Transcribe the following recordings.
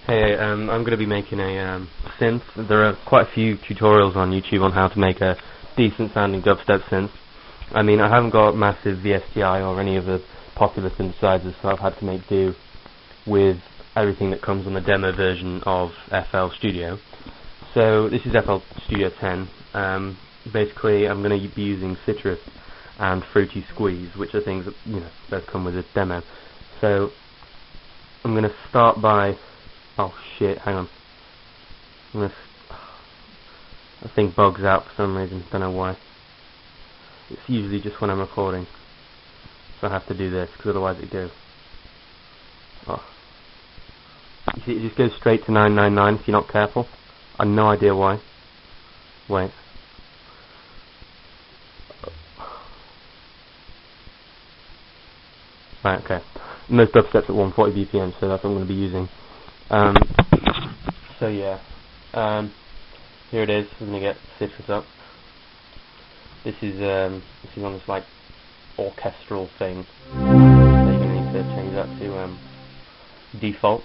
Hey, I'm going to be making a synth. There are quite a few tutorials on YouTube on how to make a decent sounding dubstep synth. I mean, I haven't got massive VSTI or any of the popular synthesizers, so I've had to make do with everything that comes on the demo version of FL Studio. So this is FL Studio 10. Basically, I'm going to be using Citrus and Fruity Squeeze, which are things that, both come with this demo. So I'm going to start by... Oh shit, hang on. That thing bugs out for some reason, don't know why. It's usually just when I'm recording. So I have to do this, because otherwise it goes... Oh. You see, it just goes straight to 999 if you're not careful. I have no idea why. Wait. Right, okay. Most dubstep's at 140 BPM, so that's what I'm going to be using. So yeah, here it is. We're going to get Citrus up. This is on this like orchestral thing. So you're going to need to change that to default.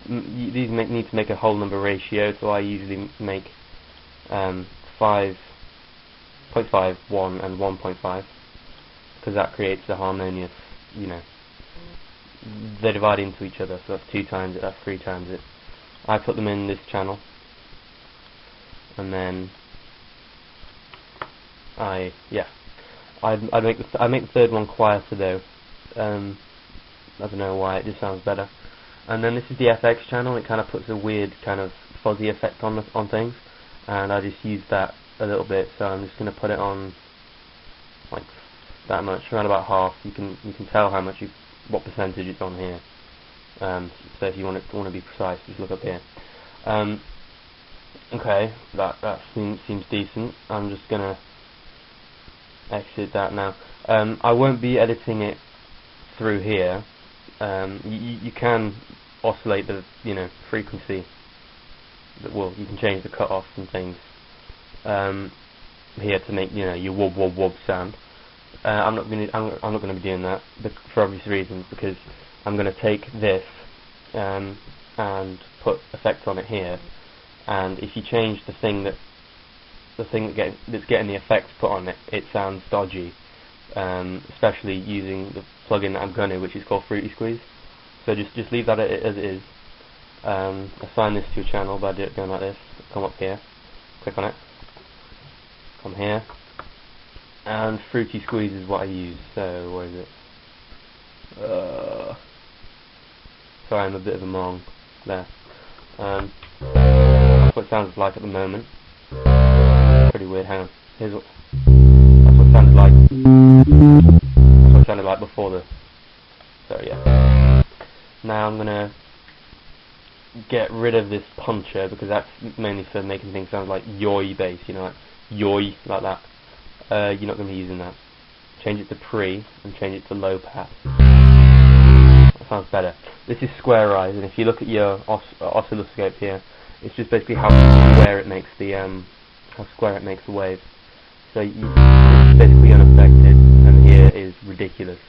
These need to make a whole number ratio, so I usually make 5.5, 1, and 1.5, because that creates a harmonious, they divide into each other, so that's 2 times it, that's 3 times it. I put them in this channel, and then I make the third one quieter though. I don't know why, it just sounds better. And then this is the FX channel. It kind of puts a weird kind of fuzzy effect on things, and I just use that a little bit. So I'm just going to put it on like that much, around about half. You can tell how much what percentage it's on here. So if you want to be precise, just look up here. Okay, that seems decent. I'm just gonna exit that now. I won't be editing it through here. You can oscillate the frequency. Well, you can change the cutoffs and things here to make your wob wob wob sound. I'm not going to be doing that for obvious reasons, because I'm going to take this and put effects on it here, and if you change the thing that's getting the effects put on it, it sounds dodgy. Especially using the plugin that I'm going to, which is called Fruity Squeeze. So just leave that as it is. Assign this to a channel by going like this. Come up here, click on it, come here. And Fruity Squeeze is what I use, so where is it? Sorry, I'm a bit of a mong there. That's what it sounds like at the moment. Pretty weird, hang on. That's what it sounded like. That's what it sounded like before the... So yeah. Now I'm gonna get rid of this puncher, because that's mainly for making things sound like yoy bass, like yoy, like that. You're not going to be using that. Change it to pre and change it to low pass. That sounds better. This is squarized, and if you look at your oscilloscope here, it's just basically how square it makes the wave. So it's basically unaffected, and here is ridiculous.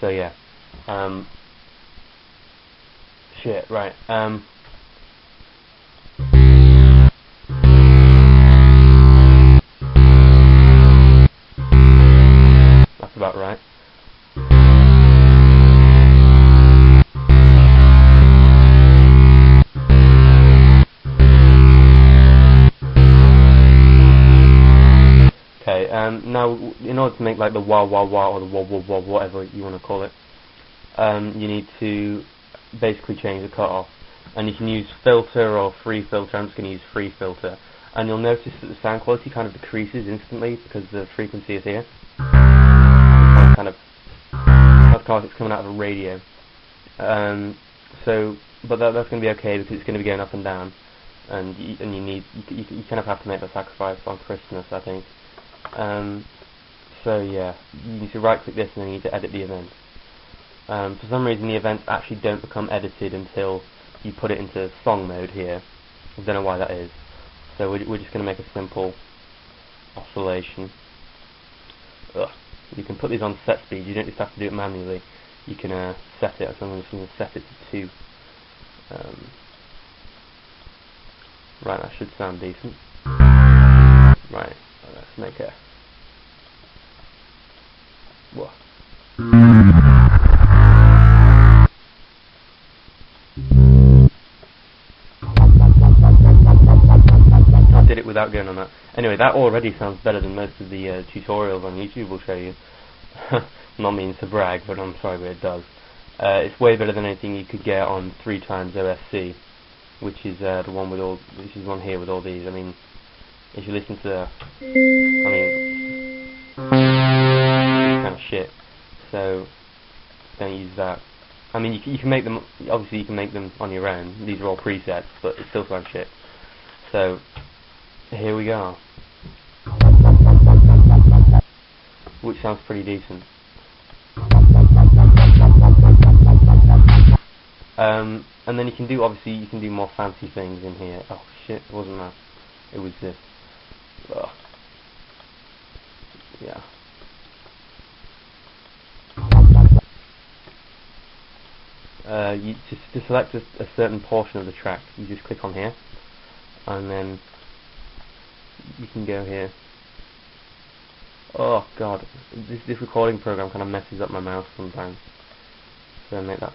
So yeah. Shit. Right. About right. Okay, now in order to make like the wah wah wah or the wob wob wob, whatever you want to call it, you need to basically change the cutoff, and you can use filter or free filter. I'm just going to use free filter, and you'll notice that the sound quality kind of decreases instantly because the frequency is here. That's kind of it's coming out of a radio. But that's going to be okay, because it's going to be going up and down, and you kind of have to make that sacrifice on Christmas, I think. So yeah, you need to right click this and then you need to edit the event. For some reason the events actually don't become edited until you put it into song mode here. I don't know why that is. So we're just going to make a simple oscillation. You can put these on set speed, you don't just have to do it manually. You can set it, so I'm just going to set it to 2. Right, that should sound decent. Right, let's make a... What? I did it without going on that. Anyway, that already sounds better than most of the tutorials on YouTube will show you. Not meaning to brag, but I'm sorry, but it does. It's way better than anything you could get on 3x OSC, which is the one with all. This is one here with all these. I mean, if you listen to, it's kind of shit. So don't use that. I mean, you can make them. Obviously, you can make them on your own. These are all presets, but it still sounds shit. So here we go, which sounds pretty decent. And then you can do, obviously, you can do more fancy things in here. Oh shit, it wasn't that. It was this. Ugh. Yeah. To select a certain portion of the track, you just click on here, and then you can go here. Oh god, this recording program kind of messes up my mouse sometimes. So make that.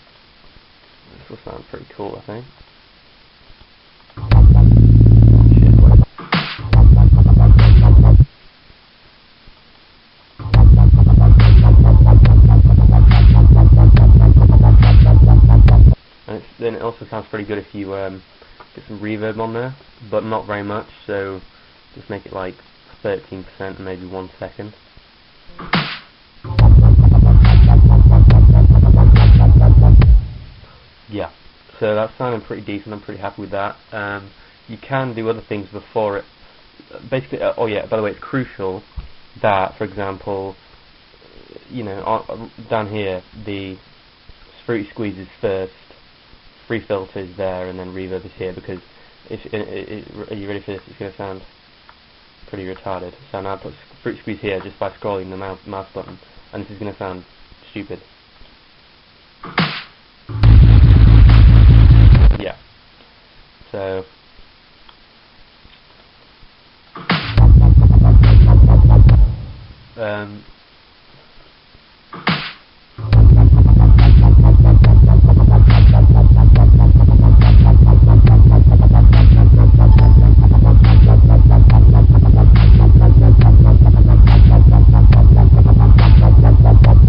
This will sound pretty cool, I think. And then it also sounds pretty good if you get some reverb on there, but not very much. So just make it like 13% and maybe 1 second. Yeah, so that's sounding pretty decent. I'm pretty happy with that. You can do other things before it. Basically, oh yeah, by the way, it's crucial that, for example, you know, down here, the fruity squeeze is first, free filter is there, and then reverb is here, because are you ready for this? It's going to sound pretty retarded. So now I put fruity squeeze here just by scrolling the mouse button, and this is going to sound stupid. Yeah. So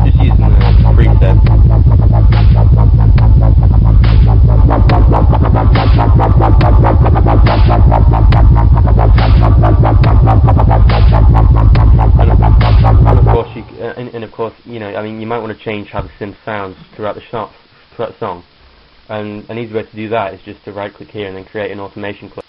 just using the preset. And of course, you know, I mean, you might want to change how the synth sounds throughout the song. And an easy way to do that is just to right click here and then create an automation clip.